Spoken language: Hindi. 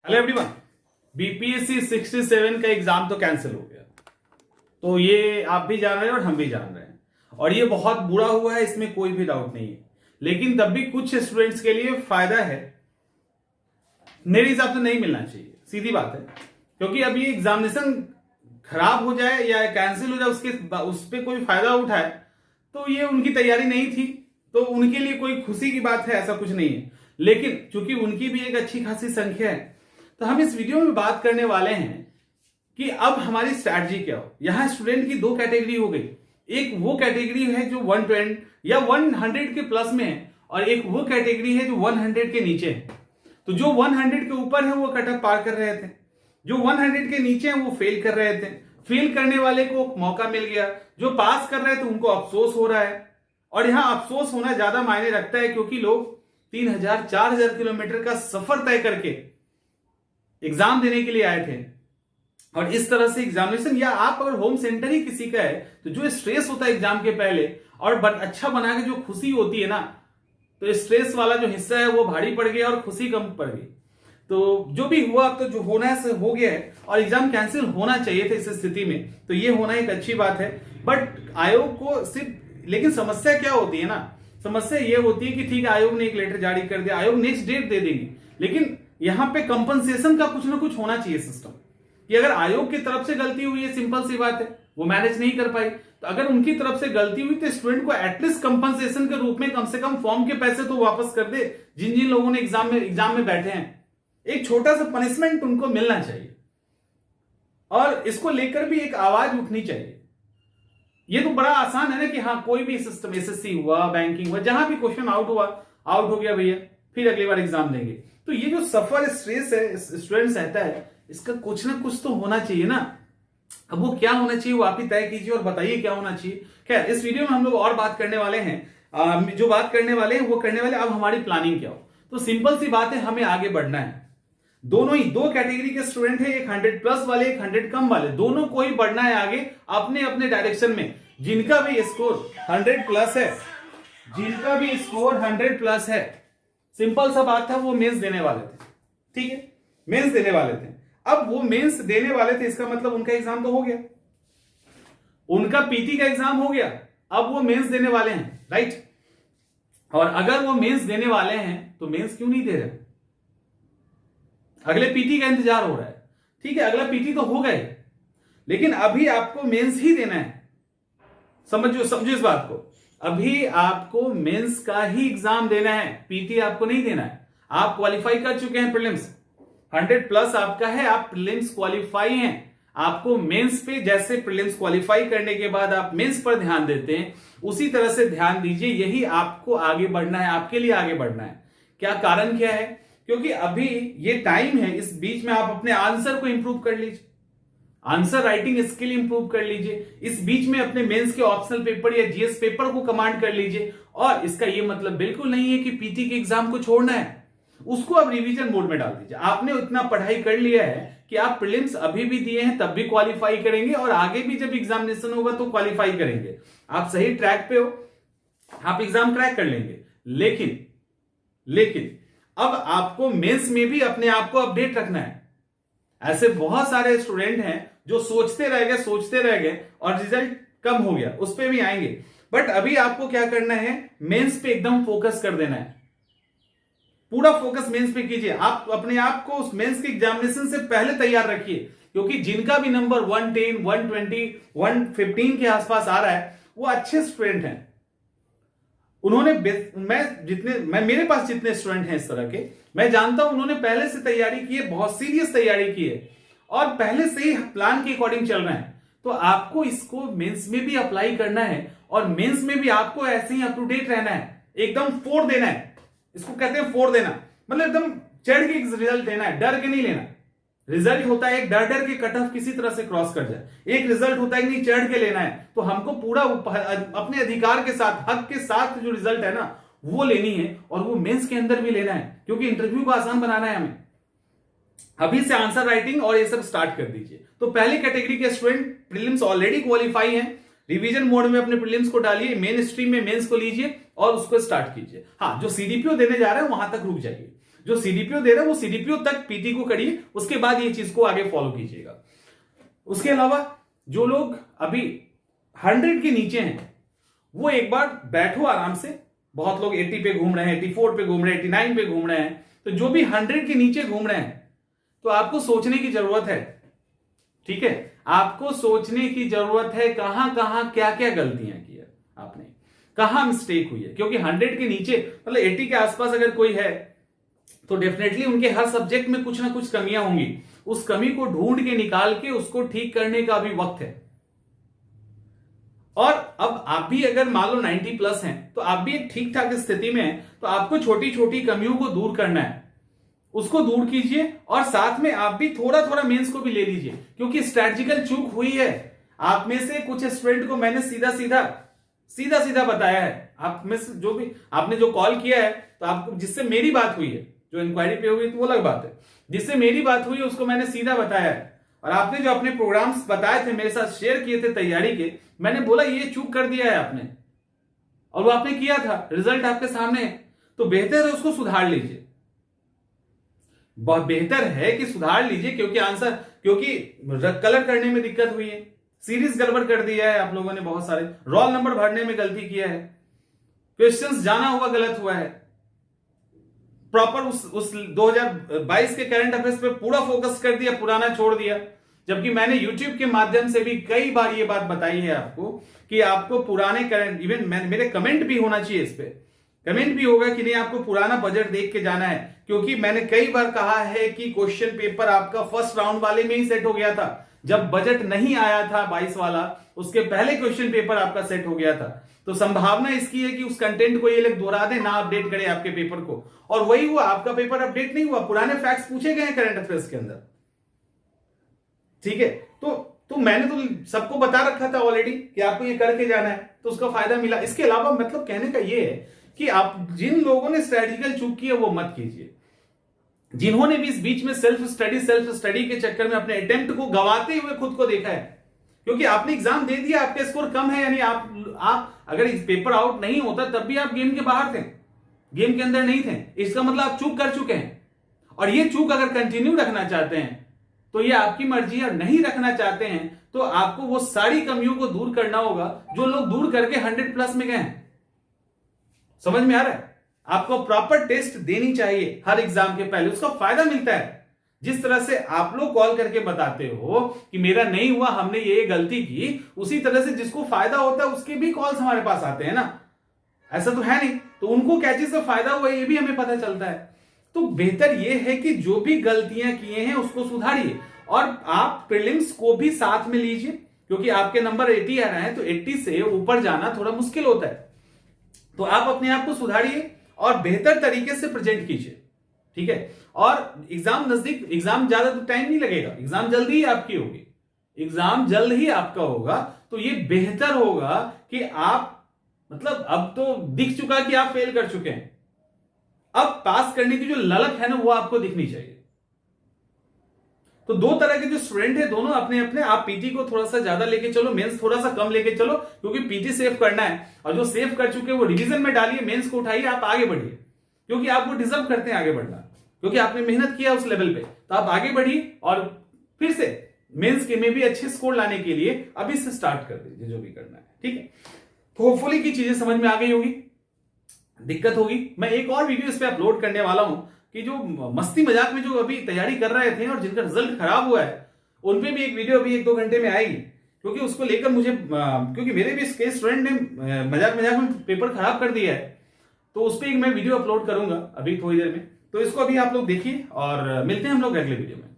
Hello everyone. बीपीएससी 67 का एग्जाम तो कैंसिल हो गया, तो ये आप भी जान रहे हैं और हम भी जान रहे हैं, और ये बहुत बुरा हुआ है, इसमें कोई भी डाउट नहीं है। लेकिन तब भी कुछ स्टूडेंट्स के लिए फायदा है। मेरे हिसाब से नहीं मिलना चाहिए, सीधी बात है, क्योंकि अब ये एग्जामिनेशन खराब हो जाए या कैंसिल हो जाए, उस पर कोई फायदा उठाए तो ये उनकी तैयारी नहीं थी, तो उनके लिए कोई खुशी की बात है, ऐसा कुछ नहीं है। लेकिन चूंकि उनकी भी एक अच्छी खासी संख्या है, तो हम इस वीडियो में बात करने वाले हैं कि अब हमारी स्ट्रैटेजी क्या हो। यहां स्टूडेंट की दो कैटेगरी हो गई। एक वो कैटेगरी है जो 120 या 100 के प्लस में है, और एक वो कैटेगरी है जो 100 के नीचे है। तो जो 100 के ऊपर है वो कट ऑफ पार कर रहे थे, जो 100 के नीचे है वो फेल कर रहे थे। फेल करने वाले को मौका मिल गया, जो पास कर रहे थे उनको अफसोस हो रहा है। और यहां अफसोस होना ज्यादा मायने रखता है, क्योंकि लोग 3000-4000 किलोमीटर का सफर तय करके एग्जाम देने के लिए आए थे। और इस तरह से एग्जामिनेशन, या आप अगर होम सेंटर ही किसी का है, तो जो स्ट्रेस होता है एग्जाम के पहले और अच्छा बना के जो खुशी होती है ना, तो स्ट्रेस वाला जो हिस्सा है वो भारी पड़ गया और खुशी कम पड़ गई। तो जो भी हुआ, अब तो जो होना है हो गया है, और एग्जाम कैंसिल होना चाहिए था इस स्थिति में, तो ये होना एक अच्छी बात है। बट आयोग को सिर्फ, लेकिन समस्या क्या होती है ना, समस्या ये होती है कि ठीक है, आयोग ने एक लेटर जारी कर दिया, आयोग नेक्स्ट डेट दे देगी, लेकिन यहां पे कंपनसेशन का कुछ ना कुछ होना चाहिए सिस्टम, कि अगर आयोग की तरफ से गलती हुई है, सिंपल सी बात है, वो मैनेज नहीं कर पाई, तो अगर उनकी तरफ से गलती हुई तो स्टूडेंट को एटलीस्ट कंपनसेशन के रूप में कम से कम फॉर्म के पैसे तो वापस कर दे। जिन जिन लोगों ने एग्जाम में बैठे हैं, एक छोटा सा पनिशमेंट उनको मिलना चाहिए, और इसको लेकर भी एक आवाज उठनी चाहिए। ये तो बड़ा आसान है ना कि हाँ, कोई भी सिस्टम, एसएससी हुआ, बैंकिंग हुआ, जहां भी क्वेश्चन आउट हुआ, आउट हो गया भैया, फिर अगली बार एग्जाम देंगे। तो ये जो सफर स्ट्रेस है स्टूडेंट सहता है, इसका कुछ ना कुछ तो होना चाहिए ना। अब वो क्या होना चाहिए वो आप ही तय कीजिए और बताइए क्या होना चाहिए। खैर, इस वीडियो में हम लोग और बात करने वाले हैं, जो बात करने वाले हैं वो करने वाले अब हमारी प्लानिंग क्या हो। तो सिंपल सी बात है, हमें आगे बढ़ना है। दोनों ही दो कैटेगरी के स्टूडेंट है, एक 100 प्लस वाले, एक 100 कम वाले, दोनों को ही बढ़ना है आगे अपने अपने डायरेक्शन में। जिनका भी स्कोर 100 प्लस है, जिनका भी स्कोर 100 प्लस है, सिंपल सा बात था, वो मेंस देने वाले थे। ठीक है, मेंस देने वाले थे। अब वो मेंस देने वाले थे, इसका मतलब उनका एग्जाम तो हो गया, उनका पीटी का एग्जाम हो गया, अब वो मेंस देने वाले हैं, राइट। और अगर वो मेंस देने वाले हैं तो मेंस क्यों नहीं दे रहे? अगले पीटी का इंतजार हो रहा है, ठीक है, अगला पीटी तो हो गए, लेकिन अभी आपको मेंस ही देना है। समझो इस बात को, अभी आपको मेंस का ही एग्जाम देना है, पीटी आपको नहीं देना है। आप क्वालिफाई कर चुके हैं प्रीलिम्स, 100 प्लस आपका है, आप प्रीलिम्स क्वालिफाई हैं। आपको मेंस पे, जैसे प्रीलिम्स क्वालिफाई करने के बाद आप मेंस पर ध्यान देते हैं, उसी तरह से ध्यान दीजिए। यही आपको आगे बढ़ना है, आपके लिए आगे बढ़ना है। क्या कारण क्या है? क्योंकि अभी ये टाइम है, इस बीच में आप अपने आंसर को इंप्रूव कर लीजिए, आंसर राइटिंग स्किल इंप्रूव कर लीजिए। इस बीच में अपने मेंस के ऑप्शनल पेपर या जीएस पेपर को कमांड कर लीजिए। और इसका ये मतलब बिल्कुल नहीं है कि पीटी के एग्जाम को छोड़ना है, उसको आप रिवीजन मोड में डाल दीजिए। आपने इतना पढ़ाई कर लिया है कि आप प्रीलिम्स अभी भी दिए हैं, तब भी क्वालिफाई करेंगे, और आगे भी जब एग्जामिनेशन होगा तो क्वालिफाई करेंगे। आप सही ट्रैक पे हो, आप एग्जाम क्रैक कर लेंगे। लेकिन अब आपको मेंस में भी अपने आप को अपडेट रखना है। ऐसे बहुत सारे स्टूडेंट हैं जो सोचते रह गए और रिजल्ट कम हो गया, उस पर भी आएंगे। बट अभी आपको क्या करना है, मेंस पे एकदम फोकस कर देना है, पूरा फोकस मेंस पे कीजिए। आप अपने आप को उस मेंस के एग्जामिनेशन से पहले तैयार रखिए, क्योंकि जिनका भी नंबर 110, 120, 115 के आसपास आ रहा है, वो अच्छे स्टूडेंट हैं। उन्होंने, मेरे पास जितने स्टूडेंट हैं इस तरह के, मैं जानता हूं उन्होंने पहले से तैयारी की है, बहुत सीरियस तैयारी की है, और पहले से ही प्लान के अकॉर्डिंग चल रहे हैं। तो आपको इसको मेंस में भी अप्लाई करना है, और मेंस में भी आपको ऐसे ही अप टू डेट रहना है, एकदम फोड़ देना है। इसको कहते हैं फोड़ देना, मतलब एकदम चढ़ के रिजल्ट देना है, डर के नहीं लेना। रिजल्ट होता है एक डर के कट ऑफ किसी तरह से क्रॉस कर जाए, एक रिजल्ट होता है कि नहीं चढ़ के लेना है। तो हमको पूरा अपने अधिकार के साथ, हक के साथ जो रिजल्ट है ना, वो लेनी है, और वो मेंस के अंदर भी लेना है, क्योंकि इंटरव्यू को आसान बनाना है हमें। अभी से आंसर राइटिंग और ये सब स्टार्ट कर दीजिए। तो पहली कैटेगरी के स्टूडेंट प्रीलिम्स ऑलरेडी क्वालिफाई हैं, रिवीजन मोड में अपने प्रीलिम्स को डालिए, मेन स्ट्रीम में मेंस को लीजिए और उसको स्टार्ट कीजिए। हाँ, जो सीडीपीओ देने जा रहे हैं वहां तक रुक जाइए। जो सीडीपीओ दे रहा है वो सीडीपीओ तक पीटी को करिए, उसके बाद ये चीज को आगे फॉलो कीजिएगा। उसके अलावा जो लोग अभी 100 के नीचे हैं वो एक बार बैठो आराम से। बहुत लोग 80 पे घूम रहे हैं, 84 पे घूम रहे हैं, 89 पे घूम रहे हैं। तो जो भी 100 के नीचे घूम रहे हैं तो आपको सोचने की जरूरत है, ठीक है, आपको सोचने की जरूरत है कहां कहां क्या क्या गलतियां की है आपने, कहां मिस्टेक हुई है। क्योंकि 100 के नीचे मतलब 80 के आसपास अगर कोई है तो डेफिनेटली उनके हर सब्जेक्ट में कुछ ना कुछ कमियां होंगी। उस कमी को ढूंढ के निकाल के उसको ठीक करने का भी वक्त है। और अब आप भी अगर मान लो 90 प्लस हैं तो आप भी एक ठीक ठाक स्थिति में हैं, तो आपको छोटी छोटी कमियों को दूर करना है, उसको दूर कीजिए। और साथ में आप भी थोड़ा थोड़ा मेंस को भी ले लीजिए, क्योंकि स्ट्रेटजिकल चूक हुई है। आप में से कुछ स्टूडेंट को मैंने सीधा सीधा बताया है। आप में से जो भी आपने जो कॉल किया है, तो आपको जिससे मेरी बात हुई है, जो इंक्वायरी पे हुई तो वो अलग बात है, जिससे मेरी बात हुई है उसको मैंने सीधा बताया है। और आपने जो अपने प्रोग्राम्स बताए थे, मेरे साथ शेयर किए थे तैयारी के, मैंने बोला ये चूक कर दिया है आपने, और वो आपने किया था, रिजल्ट आपके सामने है। तो बेहतर है उसको सुधार लीजिए, बहुत बेहतर है कि सुधार लीजिए। क्योंकि कलर करने में दिक्कत हुई है, सीरीज गड़बड़ कर दिया है आप लोगों ने, बहुत सारे रोल नंबर भरने में गलती किया है, क्वेश्चंस जाना हुआ गलत हुआ है, प्रॉपर उस 2022 के करंट अफेयर्स पे पूरा फोकस कर दिया, पुराना छोड़ दिया। जबकि मैंने YouTube के माध्यम से भी कई बार ये बात बताई है आपको कि आपको पुराने करंट, इवन मेरे कमेंट भी होना चाहिए, इस पे कमेंट भी होगा कि नहीं आपको पुराना बजट देख के जाना है। क्योंकि मैंने कई बार कहा है कि क्वेश्चन पेपर आपका फर्स्ट राउंड वाले में ही सेट हो गया था, जब बजट नहीं आया था 22 वाला, उसके पहले क्वेश्चन पेपर आपका सेट हो गया था। तो संभावना इसकी है कि उस कंटेंट को ये लोग दोहरा दे, ना अपडेट करे आपके पेपर को, और वही हुआ, आपका पेपर अपडेट नहीं हुआ, पुराने फैक्ट्स पूछे गए करंट अफेयर्स के अंदर, ठीक है। तो मैंने तो सबको बता रखा था ऑलरेडी कि आपको ये करके जाना है, तो उसका फायदा मिला। इसके अलावा मतलब कहने का ये है कि आप जिन लोगों ने स्ट्रेटेजिकल चूक की है वो मत कीजिए। जिन्होंने भी इस बीच में सेल्फ स्टडी के चक्कर में अपने अटेम्प्ट को गवाते हुए खुद को देखा है, क्योंकि आपने एग्जाम दे दिया, आपके स्कोर कम है, यानी आप अगर इस पेपर आउट नहीं होता तब भी आप गेम के बाहर थे, गेम के अंदर नहीं थे। इसका मतलब आप चूक कर चुके हैं, और ये चूक अगर कंटिन्यू रखना चाहते हैं तो ये आपकी मर्जी है। नहीं रखना चाहते हैं तो आपको वो सारी कमियों को दूर करना होगा जो लोग दूर करके 100 प्लस में गए हैं। समझ में आ रहा है? आपको प्रॉपर टेस्ट देनी चाहिए हर एग्जाम के पहले, उसका फायदा मिलता है। जिस तरह से आप लोग कॉल करके बताते हो कि मेरा नहीं हुआ, हमने ये गलती की, उसी तरह से जिसको फायदा होता है उसके भी कॉल्स हमारे पास आते हैं ना, ऐसा तो है नहीं। तो उनको क्या चीज से फायदा हुआ ये भी हमें पता चलता है। तो बेहतर ये है कि जो भी गलतियां किए हैं उसको सुधारिए, और आप प्रीलिम्स को भी साथ में लीजिए, क्योंकि आपके नंबर 80 आ रहे हैं, तो 80 से ऊपर जाना थोड़ा मुश्किल होता है। तो आप अपने आप को सुधारिए और बेहतर तरीके से प्रेजेंट कीजिए, ठीक है। और एग्जाम नजदीक, एग्जाम ज्यादा तो टाइम नहीं लगेगा, एग्जाम जल्दी ही आपकी होगी, एग्जाम जल्द ही आपका होगा। तो ये बेहतर होगा कि आप, मतलब अब तो दिख चुका कि आप फेल कर चुके हैं, अब पास करने की जो ललक है ना वो आपको दिखनी चाहिए। तो दो तरह के जो स्टूडेंट है दोनों अपने अपने, आप पीटी को थोड़ा सा ज्यादा लेके चलो, मेंस थोड़ा सा कम लेके चलो, क्योंकि पीटी सेव करना है, और जो सेव कर चुके हैं वो रिवीजन में डालिए, मेंस को उठाइए, आप आगे बढ़िए, क्योंकि आप वो डिजर्व करते हैं आगे बढ़ना, क्योंकि आपने मेहनत किया उस लेवल पे। तो आप आगे बढ़िए और फिर से मेंस के में भी अच्छे स्कोर लाने के लिए अभी से स्टार्ट कर दीजिए जो भी करना है, ठीक है। तो होपफुली की चीजें समझ में आ गई होगी। दिक्कत होगी, मैं एक और वीडियो इस पे अपलोड करने वाला हूं कि जो मस्ती मजाक में जो अभी तैयारी कर रहे थे और जिनका रिजल्ट खराब हुआ है, उन पे भी एक वीडियो अभी 1-2 घंटे में आएगी, क्योंकि उसको लेकर मुझे, क्योंकि मेरे भी इसके स्टूडेंट ने मजाक में पेपर खराब कर दिया है, तो उस पर एक मैं वीडियो अपलोड करूंगा अभी थोड़ी देर में। तो इसको अभी आप लोग देखिए और मिलते हैं हम लोग अगले वीडियो में।